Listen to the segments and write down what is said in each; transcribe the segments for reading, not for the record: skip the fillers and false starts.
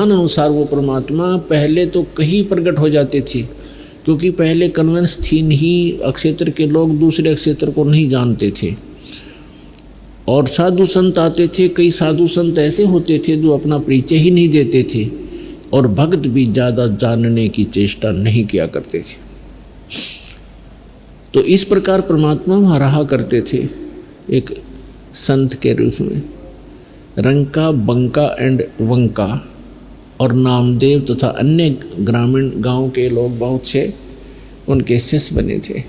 कथान अनुसार वो परमात्मा पहले तो कहीं प्रकट हो जाते थे, क्योंकि पहले कन्वेंस थी नहीं, अक्षेत्र के लोग दूसरे अक्षेत्र को नहीं जानते थे, और साधु संत आते थे। कई साधु संत ऐसे होते थे जो अपना परिचय ही नहीं देते थे, और भक्त भी ज़्यादा जानने की चेष्टा नहीं किया करते थे। तो इस प्रकार परमात्मा वहाँ रहा करते थे एक संत के रूप में। रंका, बंका एंड वंका और नामदेव तथा अन्य ग्रामीण गांव के लोग बहुत से उनके शिष्य बने थे।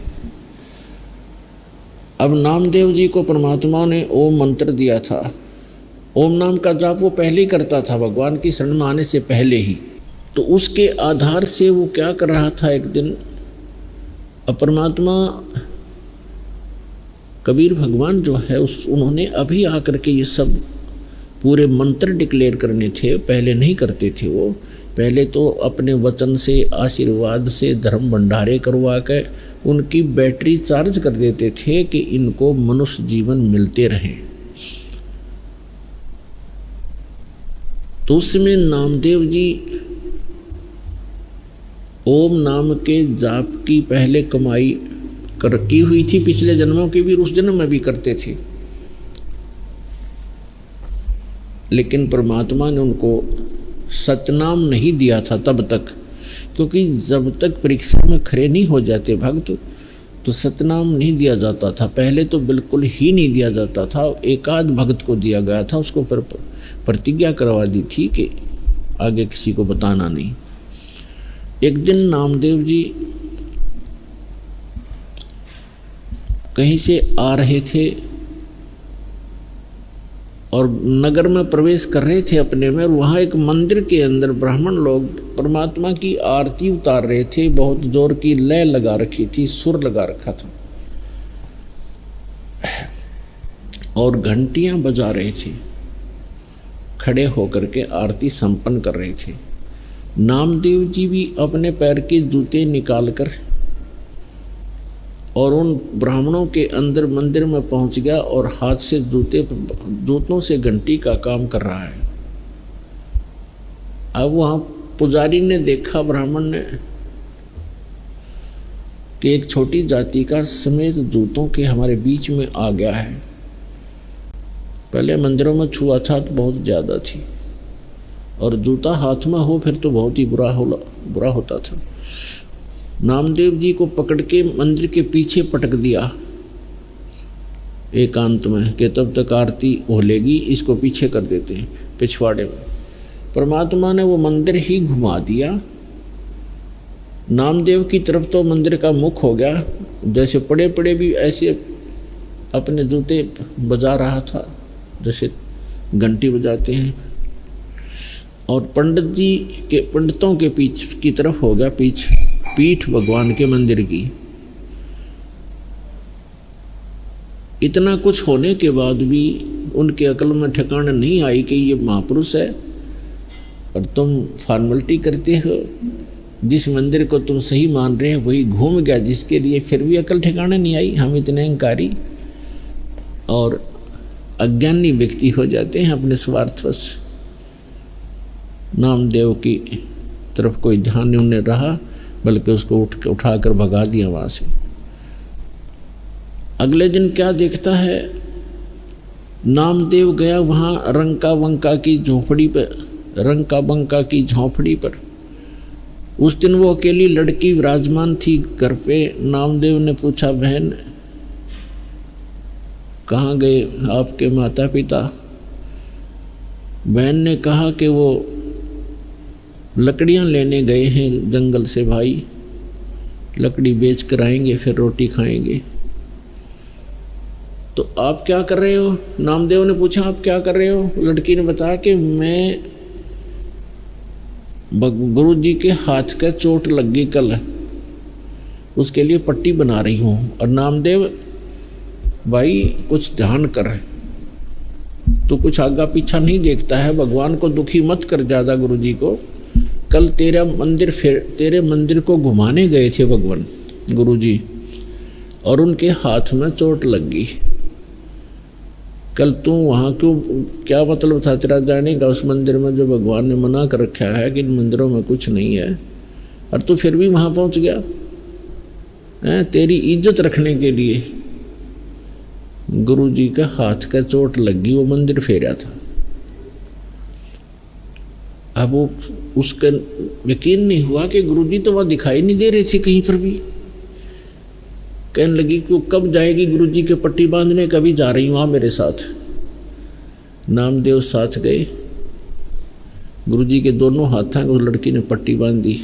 अब नामदेव जी को परमात्मा ने ओम मंत्र दिया था। ओम नाम का जाप वो पहले ही करता था, भगवान की शरण में आने से पहले ही। तो उसके आधार से वो क्या कर रहा था, एक दिन परमात्मा कबीर भगवान जो है उन्होंने अभी आकर के ये सब पूरे मंत्र डिक्लेयर करने थे, पहले नहीं करते थे। वो पहले तो अपने वचन से, आशीर्वाद से, धर्म भंडारे करवा के उनकी बैटरी चार्ज कर देते थे कि इनको मनुष्य जीवन मिलते रहें। तो उसमें नामदेव जी ओम नाम के जाप की पहले कमाई की हुई थी, पिछले जन्मों की भी, उस जन्म में भी करते थे। लेकिन परमात्मा ने उनको सतनाम नहीं दिया था तब तक, क्योंकि जब तक परीक्षा में खड़े नहीं हो जाते भक्त तो सतनाम नहीं दिया जाता था। पहले तो बिल्कुल ही नहीं दिया जाता था, एकाध भक्त को दिया गया था, उसको फिर प्रतिज्ञा करवा दी थी कि आगे किसी को बताना नहीं। एक दिन नामदेव जी कहीं से आ रहे थे और नगर में प्रवेश कर रहे थे अपने में, और वहाँ एक मंदिर के अंदर ब्राह्मण लोग परमात्मा की आरती उतार रहे थे। बहुत जोर की लय लगा रखी थी, सुर लगा रखा था, और घंटियाँ बजा रहे थे, खड़े होकर के आरती संपन्न कर रहे थे। नामदेव जी भी अपने पैर के जूते निकालकर और उन ब्राह्मणों के अंदर मंदिर में पहुंच गया और हाथ से जूतों से घंटी का काम कर रहा है। अब वहाँ पुजारी ने देखा, ब्राह्मण ने, कि एक छोटी जाति का समेत जूतों के हमारे बीच में आ गया है। पहले मंदिरों में छुआछूत बहुत ज़्यादा थी, और जूता हाथ में हो फिर तो बहुत ही बुरा होता था। नामदेव जी को पकड़ के मंदिर के पीछे पटक दिया एकांत में, कि तब तक आरती हो लेगी, इसको पीछे कर देते हैं पिछवाड़े में। परमात्मा ने वो मंदिर ही घुमा दिया। नामदेव की तरफ तो मंदिर का मुख हो गया, जैसे पड़े पड़े भी ऐसे अपने जूते बजा रहा था जैसे घंटी बजाते हैं, और पंडितों के पीछ की तरफ हो गया पीठ भगवान के मंदिर की। इतना कुछ होने के बाद भी उनके अकल में ठिकाना नहीं आई कि ये महापुरुष है, और तुम फॉर्मेलिटी करते हो। जिस मंदिर को तुम सही मान रहे हो वही घूम गया, जिसके लिए फिर भी अकल ठिकाना नहीं आई। हम इतने अहंकारी और अज्ञानी व्यक्ति हो जाते हैं अपने स्वार्थवश। नामदेव की तरफ कोई ध्यान नहीं उन्हें रहा, बल्कि उसको उठाकर भगा दिया वहाँ से। अगले दिन क्या देखता है, नामदेव गया वहाँ रंका बंका की झोंपड़ी पर। उस दिन वो अकेली लड़की विराजमान थी घर पे। नामदेव ने पूछा, बहन कहाँ गए आपके माता पिता? बहन ने कहा कि वो लकड़ियाँ लेने गए हैं जंगल से भाई, लकड़ी बेच कर आएंगे फिर रोटी खाएंगे। तो आप क्या कर रहे हो? नामदेव ने पूछा, आप क्या कर रहे हो? लड़की ने बताया कि मैं गुरु जी के हाथ का चोट लग गई कल, उसके लिए पट्टी बना रही हूँ। और नामदेव, भाई कुछ ध्यान कर, तो कुछ आगा पीछा नहीं देखता है, भगवान को दुखी मत कर ज़्यादा। गुरु जी को कल तेरे मंदिर को घुमाने गए थे भगवान गुरु जी, और उनके हाथ में चोट लग गई। कल तू वहाँ क्यों, क्या मतलब था तेरा जाने का उस मंदिर में जो भगवान ने मना कर रखा है कि इन मंदिरों में कुछ नहीं है, और तू फिर भी वहाँ पहुँच गया है तेरी इज्जत रखने के लिए। गुरु जी का हाथ का चोट लगी, वो मंदिर फेरा था। अब वो उसका यकीन नहीं हुआ कि गुरुजी तो वहाँ दिखाई नहीं दे रहे थे कहीं पर भी। कहने लगी कि कब जाएगी गुरुजी के पट्टी बांधने, कभी जा रही हूँ मेरे साथ। नामदेव साथ गए, गुरुजी के दोनों हाथों को लड़की ने पट्टी बांध दी।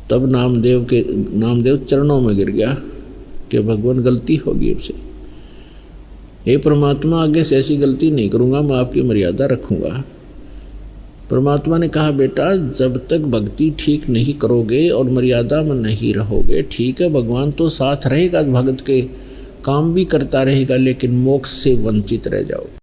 तब नामदेव चरणों में गिर गया कि भगवान गलती होगी हमसे, हे परमात्मा आगे से ऐसी गलती नहीं करूँगा, मैं आपकी मर्यादा रखूँगा। परमात्मा ने कहा बेटा जब तक भक्ति ठीक नहीं करोगे और मर्यादा में नहीं रहोगे, ठीक है भगवान तो साथ रहेगा, भगत के काम भी करता रहेगा, लेकिन मोक्ष से वंचित रह जाओगे।